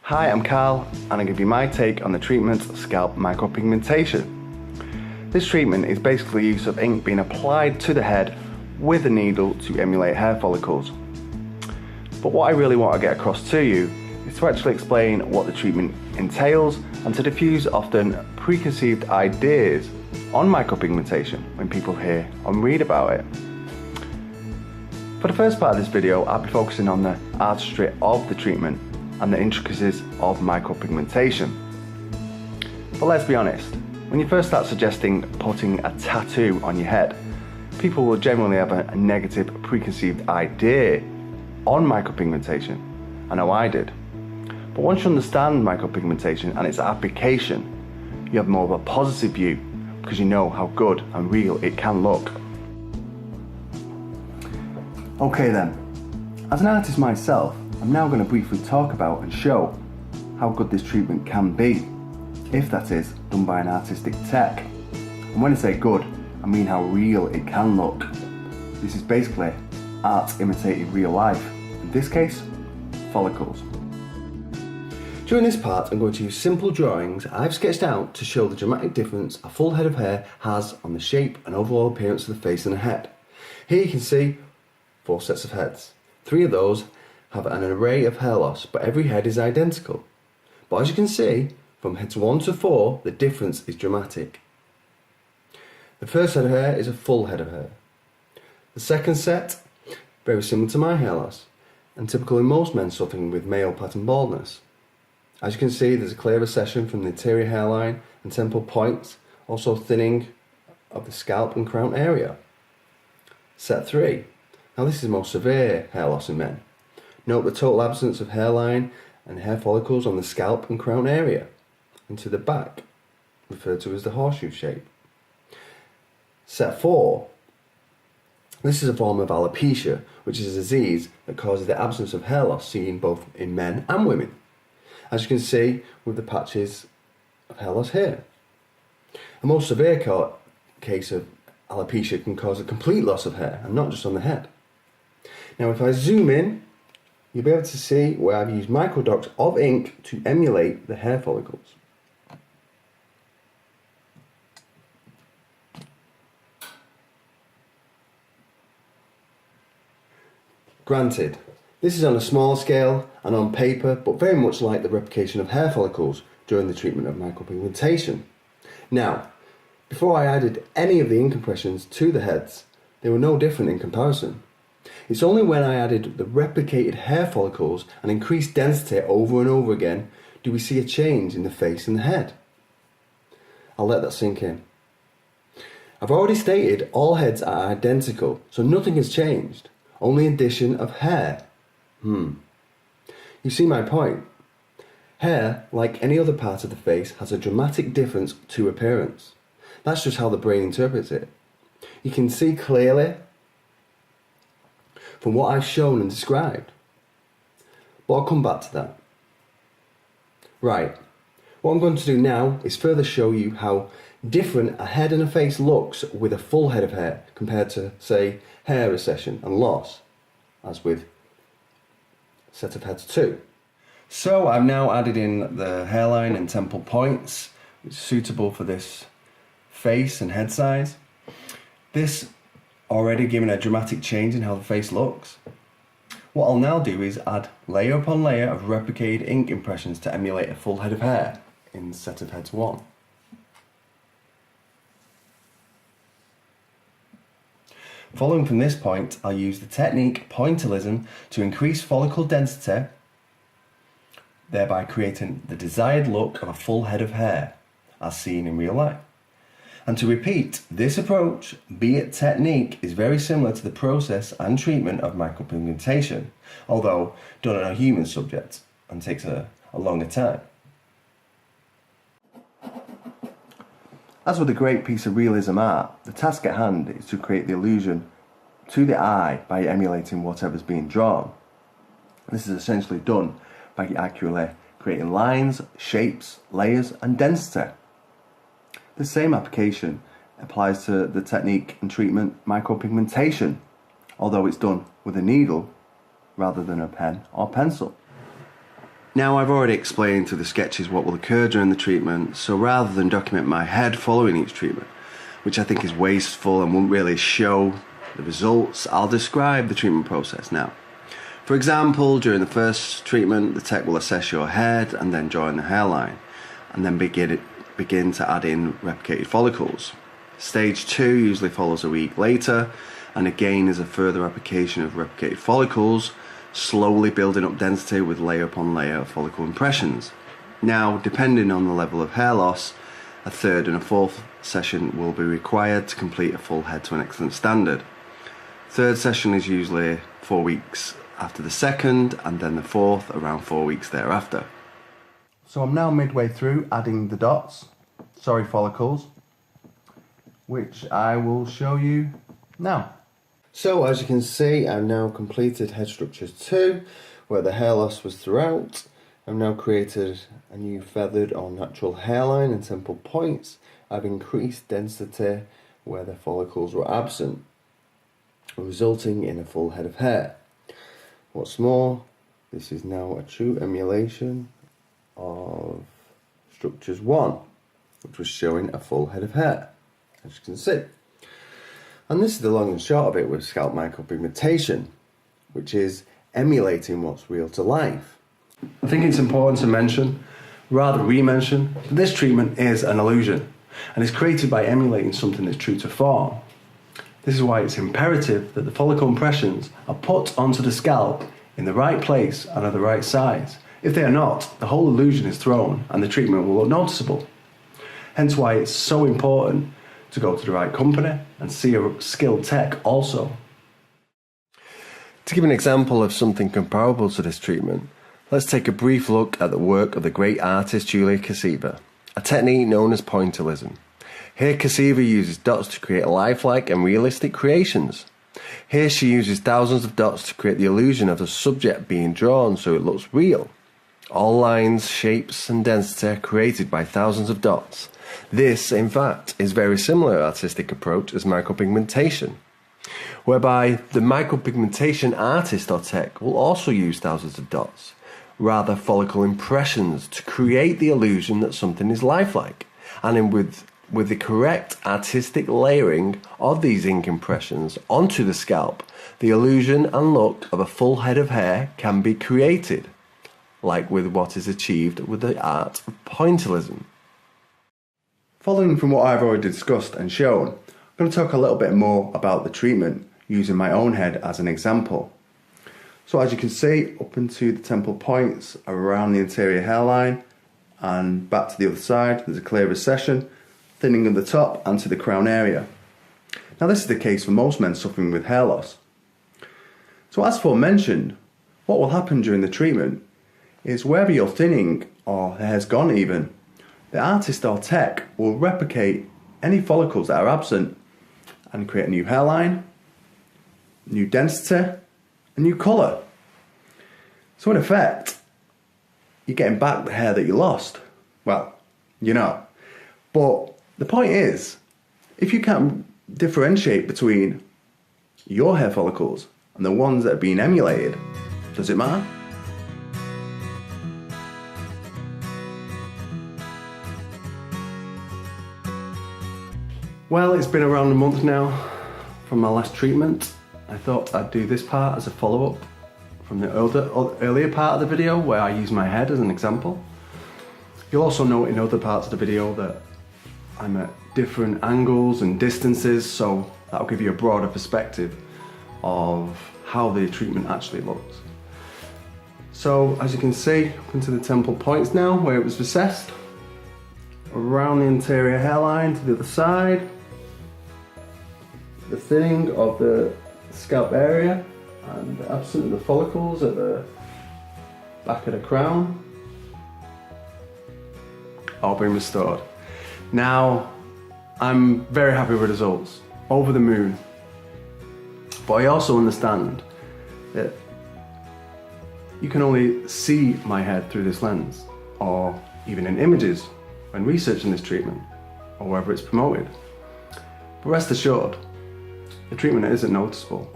Hi, I'm Carl, and I'll give you my take on the treatment Scalp Micropigmentation. This treatment is basically use of ink being applied to the head with a needle to emulate hair follicles. But what I really want to get across to you is to actually explain what the treatment entails and to diffuse often preconceived ideas on micropigmentation when people hear and read about it. For the first part of this video, I'll be focusing on the artistry of the treatment and the intricacies of micropigmentation. But let's be honest, when you first start suggesting putting a tattoo on your head, people will generally have a negative preconceived idea on micropigmentation. I know I did. But once you understand micropigmentation and its application, you have more of a positive view because you know how good and real it can look. Okay then, as an artist myself, I'm now going to briefly talk about and show how good this treatment can be, if that is done by an artistic tech. And when I say good, I mean how real it can look. This is basically art imitating real life, in this case, follicles. During this part, I'm going to use simple drawings I've sketched out to show the dramatic difference a full head of hair has on the shape and overall appearance of the face and the head. Here you can see 4 sets of heads. 3 of those have an array of hair loss, but every head is identical. But as you can see, from heads 1 to 4, the difference is dramatic. The first head of hair is a full head of hair. The second set, very similar to my hair loss, and typical in most men suffering with male pattern baldness. As you can see, there's a clear recession from the interior hairline and temple points, also thinning of the scalp and crown area. Set 3. Now this is the most severe hair loss in men. Note the total absence of hairline and hair follicles on the scalp and crown area, and to the back, referred to as the horseshoe shape. Set 4. This is a form of alopecia, which is a disease that causes the absence of hair loss seen both in men and women, as you can see with the patches of hair loss here. A most severe case of alopecia can cause a complete loss of hair, and not just on the head. Now if I zoom in, you'll be able to see where I've used microdots of ink to emulate the hair follicles. Granted, this is on a small scale and on paper, but very much like the replication of hair follicles during the treatment of micropigmentation. Now, before I added any of the ink impressions to the heads, they were no different in comparison. It's only when I added the replicated hair follicles and increased density over and over again do we see a change in the face and the head. I'll let that sink in. I've already stated all heads are identical, so nothing has changed, only addition of hair. You see my point. Hair, like any other part of the face, has a dramatic difference to appearance. That's just how the brain interprets it. You can see clearly from what I've shown and described. But I'll come back to that. Right, what I'm going to do now is further show you how different a head and a face looks with a full head of hair compared to, say, hair recession and loss, as with set of heads 2. So I've now added in the hairline and temple points, which is suitable for this face and head size. This already given a dramatic change in how the face looks. What I'll now do is add layer upon layer of replicated ink impressions to emulate a full head of hair in set of heads 1. Following from this point, I'll use the technique pointillism to increase follicle density, thereby creating the desired look of a full head of hair, as seen in real life. And to repeat, this approach, be it technique, is very similar to the process and treatment of micropigmentation, although done on a human subject and takes a longer time. As with a great piece of realism art, the task at hand is to create the illusion to the eye by emulating whatever's being drawn. This is essentially done by accurately creating lines, shapes, layers and density. The same application applies to the technique and treatment micropigmentation, although it's done with a needle rather than a pen or pencil. Now, I've already explained to the sketches what will occur during the treatment, so rather than document my head following each treatment, which I think is wasteful and won't really show the results, I'll describe the treatment process now. For example, during the first treatment, the tech will assess your head and then draw in the hairline, and then begin to add in replicated follicles. Stage 2 usually follows a week later, and again is a further application of replicated follicles, slowly building up density with layer upon layer of follicle impressions. Now, depending on the level of hair loss, a third and a fourth session will be required to complete a full head to an excellent standard. Third session is usually 4 weeks after the second, and then the fourth around 4 weeks thereafter. So I'm now midway through adding the follicles, which I will show you now. So as you can see, I've now completed head structure 2, where the hair loss was throughout. I've now created a new feathered or natural hairline and temple points. I've increased density where the follicles were absent, resulting in a full head of hair. What's more, this is now a true emulation of structures 1, which was showing a full head of hair, as you can see. And this is the long and short of it with scalp micropigmentation, which is emulating what's real to life. I think it's important to mention, rather re-mention, that this treatment is an illusion and is created by emulating something that's true to form. This is why it's imperative that the follicle impressions are put onto the scalp in the right place and of the right size. If they are not, the whole illusion is thrown and the treatment will look noticeable. Hence why it's so important to go to the right company and see a skilled tech also. To give an example of something comparable to this treatment, let's take a brief look at the work of the great artist Julia Cassiva, a technique known as pointillism. Here Cassiva uses dots to create lifelike and realistic creations. Here she uses thousands of dots to create the illusion of the subject being drawn so it looks real. All lines, shapes and density are created by thousands of dots. This, in fact, is very similar artistic approach as micropigmentation, whereby the micropigmentation artist or tech will also use thousands of dots, rather follicle impressions, to create the illusion that something is lifelike, and with the correct artistic layering of these ink impressions onto the scalp, the illusion and look of a full head of hair can be created, like with what is achieved with the art of pointillism. Following from what I've already discussed and shown, I'm going to talk a little bit more about the treatment using my own head as an example. So as you can see, up into the temple points around the anterior hairline and back to the other side, there's a clear recession, thinning at the top and to the crown area. Now this is the case for most men suffering with hair loss. So as aforementioned, what will happen during the treatment is wherever you're thinning or hair's gone even, the artist or tech will replicate any follicles that are absent and create a new hairline, new density, a new colour. So in effect, you're getting back the hair that you lost. Well, you know. But the point is, if you can't differentiate between your hair follicles and the ones that are being emulated, does it matter? Well, it's been around a month now from my last treatment. I thought I'd do this part as a follow-up from the earlier part of the video where I use my head as an example. You'll also note in other parts of the video that I'm at different angles and distances, so that'll give you a broader perspective of how the treatment actually looks. So as you can see, up into the temple points now where it was recessed, around the anterior hairline to the other side, the thinning of the scalp area and the absence of the follicles at the back of the crown, all been restored. Now, I'm very happy with the results, over the moon. But I also understand that you can only see my head through this lens, or even in images when researching this treatment, or wherever it's promoted. But rest assured, the treatment isn't noticeable.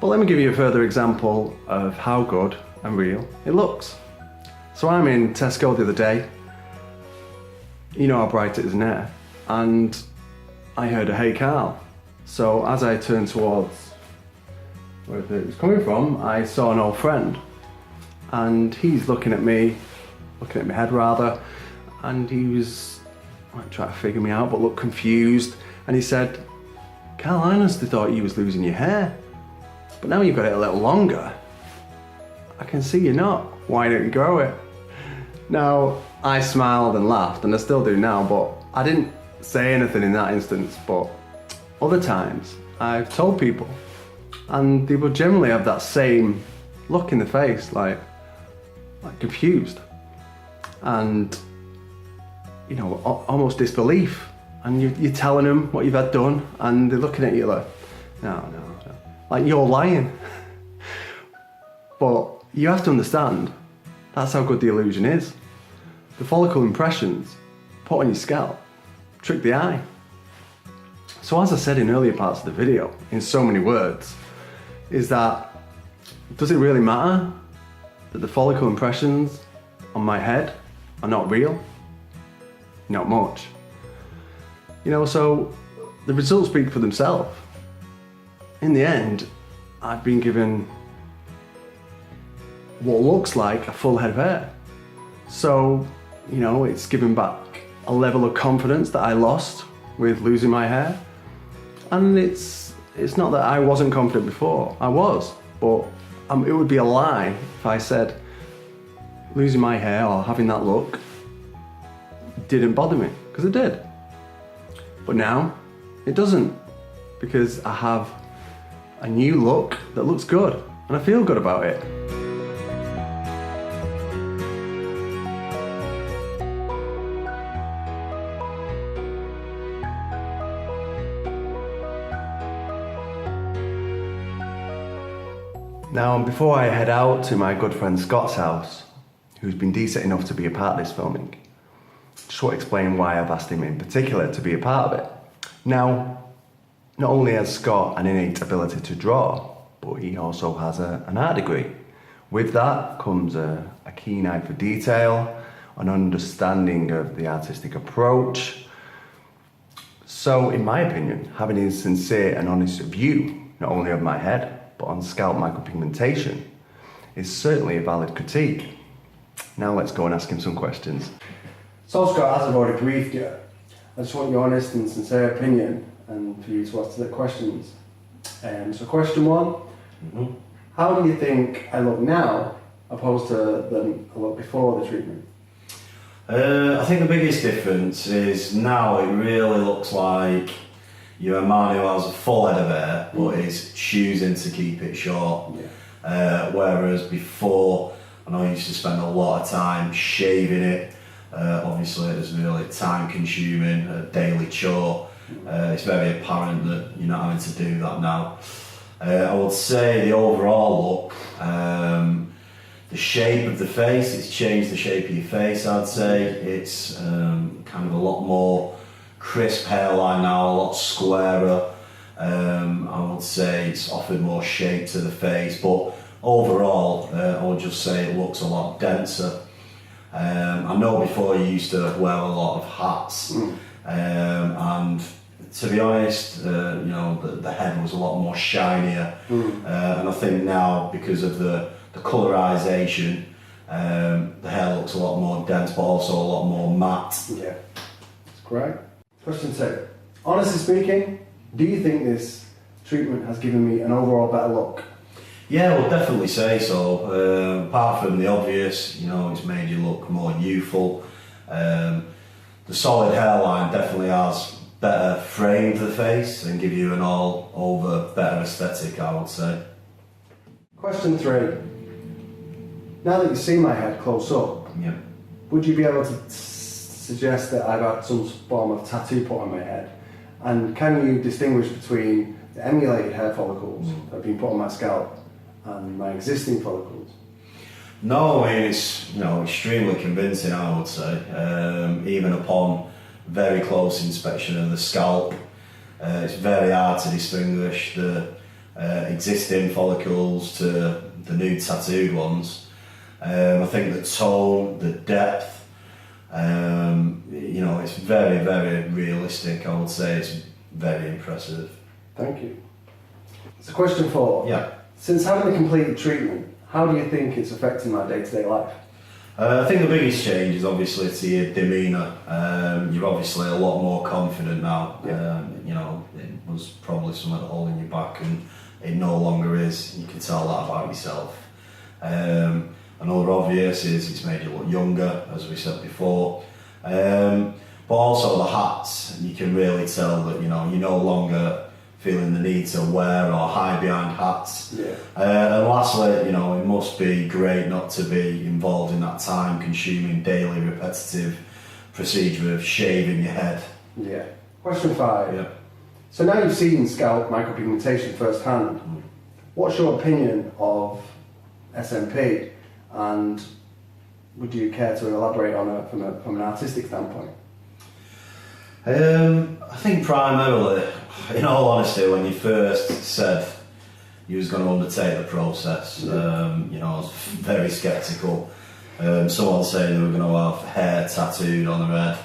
But let me give you a further example of how good and real it looks. So I'm in Tesco the other day, you know how bright it is in there, and I heard a "Hey Carl." So as I turned towards where it was coming from, I saw an old friend, and he's looking at my head rather, and he was like trying to figure me out but looked confused, and he said, "Carl, I honestly thought you was losing your hair, but now you've got it a little longer. I can see you're not. Why don't you grow it?" Now, I smiled and laughed, and I still do now, but I didn't say anything in that instance. But other times, I've told people, and they will generally have that same look in the face, like confused, and you know, almost disbelief. And you're telling them what you've had done, and they're looking at you like, no, like you're lying. But you have to understand, that's how good the illusion is. The follicle impressions put on your scalp trick the eye. So as I said in earlier parts of the video, in so many words, is that, does it really matter that the follicle impressions on my head are not real? Not much. You know, so the results speak for themselves. In the end, I've been given what looks like a full head of hair. So, you know, it's given back a level of confidence that I lost with losing my hair. And it's not that I wasn't confident before, I was, but it would be a lie if I said losing my hair or having that look didn't bother me, because it did. But now, it doesn't, because I have a new look that looks good, and I feel good about it. Now, before I head out to my good friend Scott's house, who's been decent enough to be a part of this filming, just want to explain why I've asked him in particular to be a part of it. Now, not only has Scott an innate ability to draw, but he also has an art degree. With that comes a keen eye for detail, an understanding of the artistic approach. So, in my opinion, having a sincere and honest view, not only of my head, but on scalp micropigmentation, is certainly a valid critique. Now let's go and ask him some questions. So Scott, as I've already briefed you, I just want your honest and sincere opinion and for you to answer the questions. So question one, how do you think I look now opposed to than I looked before the treatment? I think the biggest difference is now it really looks like you're a man who has a full head of hair but is choosing to keep it short. Yeah. Whereas before, I know you used to spend a lot of time shaving it. Obviously it was really time consuming, a daily chore. It's very apparent that you're not having to do that now. I would say the overall look, the shape of the face, it's changed the shape of your face, I'd say. It's kind of a lot more crisp hairline now, a lot squarer. I would say it's offered more shape to the face, but overall I would just say it looks a lot denser. I know before you used to wear a lot of hats, and to be honest, you know, the head was a lot more shinier, and I think now because of the colorization, the hair looks a lot more dense but also a lot more matte. Yeah, that's great. Question two. Honestly speaking, do you think this treatment has given me an overall better look? Yeah, I would definitely say so. Apart from the obvious, you know, it's made you look more youthful. The solid hairline definitely has better frame to the face and give you an all-over better aesthetic, I would say. Question three. Now that you see my head close up, yeah, would you be able to suggest that I've had some form of tattoo put on my head? And can you distinguish between the emulated hair follicles that have been put on my scalp and my existing follicles? No, I mean, it's, you know, extremely convincing, I would say. Even upon very close inspection of the scalp, it's very hard to distinguish the existing follicles to the new tattooed ones. I think the tone, the depth, it's very, very realistic. I would say it's very impressive. Thank you. It's a question 4. Yeah. Since having the completed treatment, how do you think it's affecting my day-to-day life? I think the biggest change is obviously to your demeanour. You're obviously a lot more confident now. Yeah. It was probably something holding you back, and it no longer is. You can tell that about yourself. Another obvious is it's made you look younger, as we said before. But also the hats, you can really tell that you're no longer feeling the need to wear or hide behind hats. Yeah. And lastly, it must be great not to be involved in that time-consuming, daily, repetitive procedure of shaving your head. Yeah. Question 5. Yeah. So now you've seen scalp micropigmentation firsthand. What's your opinion of SMP, and would you care to elaborate on it from an artistic standpoint? I think primarily, in all honesty, when you first said you was going to undertake the process, I was very sceptical. Someone saying they were going to have hair tattooed on their head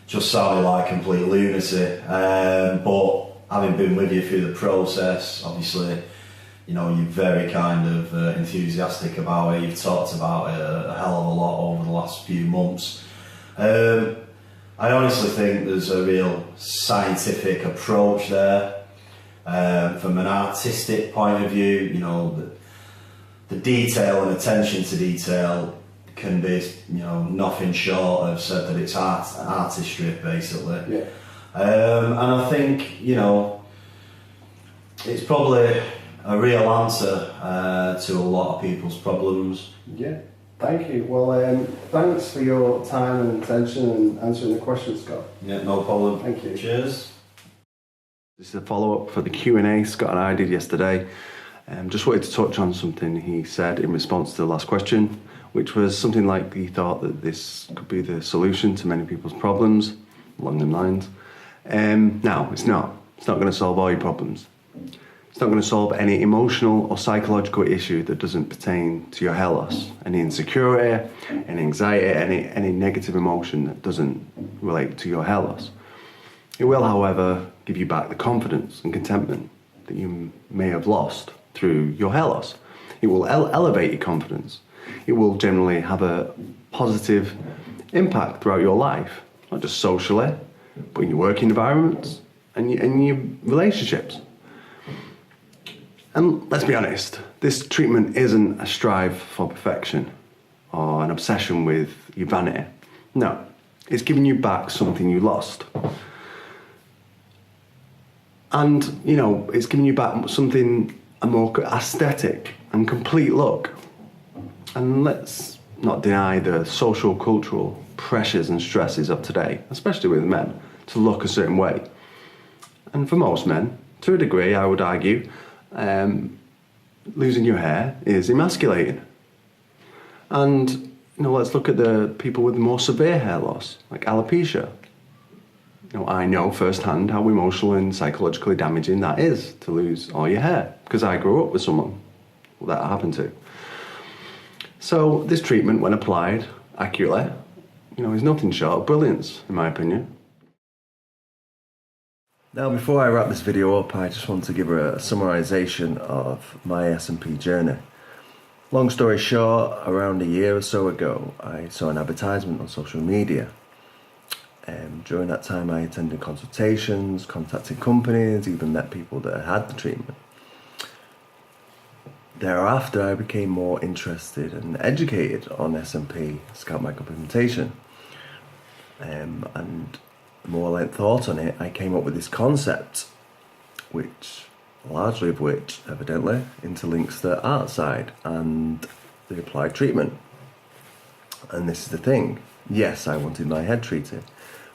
just sounded like complete lunacy. But having been with you through the process, obviously, you're very kind of enthusiastic about it. You've talked about it a hell of a lot over the last few months. I honestly think there's a real scientific approach there. From an artistic point of view, the detail and attention to detail can be, nothing short of said that it's artistry, basically. Yeah. And I think, it's probably a real answer to a lot of people's problems. Yeah. Thank you. Well, thanks for your time and attention and answering the questions, Scott. Yeah, no problem. Thank you. Cheers. This is a follow-up for the Q&A Scott and I did yesterday. Just wanted to touch on something he said in response to the last question, which was something like he thought that this could be the solution to many people's problems, along them lines. No, it's not. It's not going to solve all your problems. It's not going to solve any emotional or psychological issue that doesn't pertain to your hair loss. Any insecurity, any anxiety, any negative emotion that doesn't relate to your hair loss. It will, however, give you back the confidence and contentment that you may have lost through your hair loss. It will elevate your confidence. It will generally have a positive impact throughout your life, not just socially, but in your work environments and your relationships. And let's be honest, this treatment isn't a strive for perfection or an obsession with your vanity. No, it's giving you back something you lost. And, it's giving you back something, a more aesthetic and complete look. And let's not deny the social, cultural pressures and stresses of today, especially with men, to look a certain way. And for most men, to a degree, I would argue, losing your hair is emasculating. And, let's look at the people with more severe hair loss, like alopecia. I know firsthand how emotional and psychologically damaging that is to lose all your hair, because I grew up with someone that happened to. So this treatment, when applied accurately, is nothing short of brilliance, in my opinion. Now, before I wrap this video up, I just want to give a summarisation of my SMP journey. Long story short, around a year or so ago, I saw an advertisement on social media. During that time, I attended consultations, contacted companies, even met people that had the treatment. Thereafter, I became more interested and educated on SMP, scalp micropigmentation. And the more I thought on it, I came up with this concept, largely of which, evidently, interlinks the art side and the applied treatment. And this is the thing. Yes, I wanted my head treated,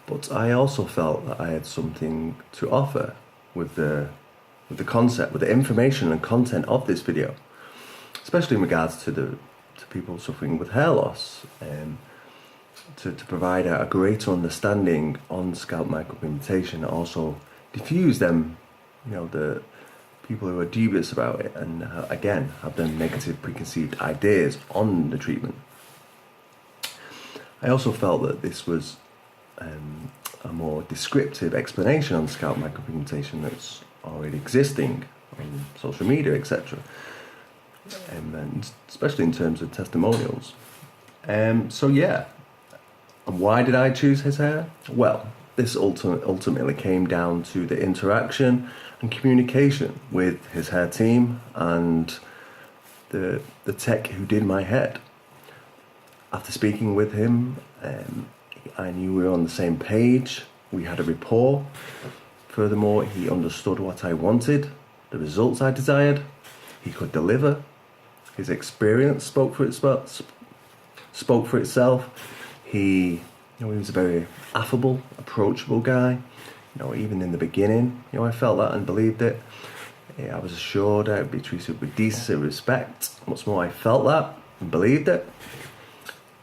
but I also felt that I had something to offer with the concept, with the information and content of this video, especially in regards to people suffering with hair loss, to provide a greater understanding on scalp micropigmentation, and also diffuse them, the people who are dubious about it and again have done negative preconceived ideas on the treatment. I also felt that this was a more descriptive explanation on scalp micropigmentation that's already existing on social media, etc. And especially in terms of testimonials. So yeah, and why did I choose his hair? Well, this ultimately came down to the interaction and communication with his hair team and the tech who did my head. After speaking with him, I knew we were on the same page. We had a rapport. Furthermore, he understood what I wanted, the results I desired. He could deliver. His experience spoke for itself. He was a very affable, approachable guy. Even in the beginning, I felt that and believed it. I was assured I'd be treated with decency and respect. What's more, I felt that and believed it.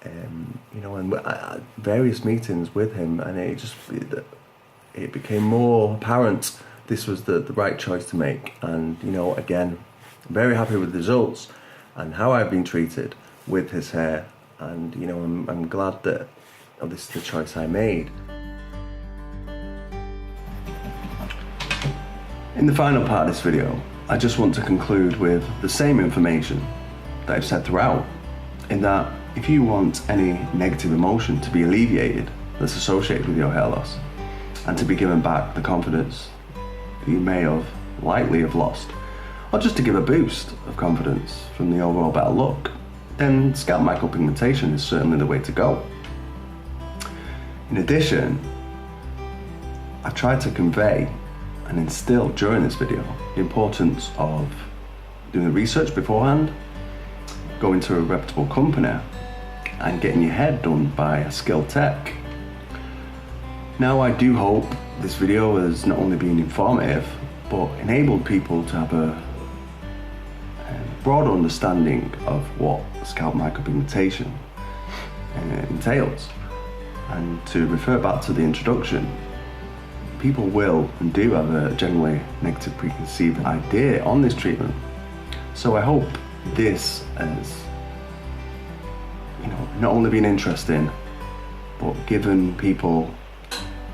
And I had various meetings with him, and it became more apparent this was the right choice to make. And again, very happy with the results and how I've been treated with his hair. And I'm glad that this is the choice I made. In the final part of this video, I just want to conclude with the same information that I've said throughout, in that if you want any negative emotion to be alleviated that's associated with your hair loss, and to be given back the confidence that you may have likely have lost, or just to give a boost of confidence from the overall better look, then scalp micropigmentation is certainly the way to go. In addition, I've tried to convey and instill during this video the importance of doing the research beforehand, going to a reputable company, and getting your hair done by a skilled tech. Now, I do hope this video has not only been informative, but enabled people to have a broader understanding of what scalp micropigmentation entails. And to refer back to the introduction, people will and do have a generally negative preconceived idea on this treatment. So I hope this has not only been interesting, but given people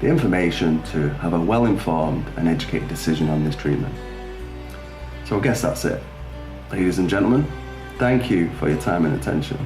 the information to have a well-informed and educated decision on this treatment. So I guess that's it. Ladies and gentlemen, thank you for your time and attention.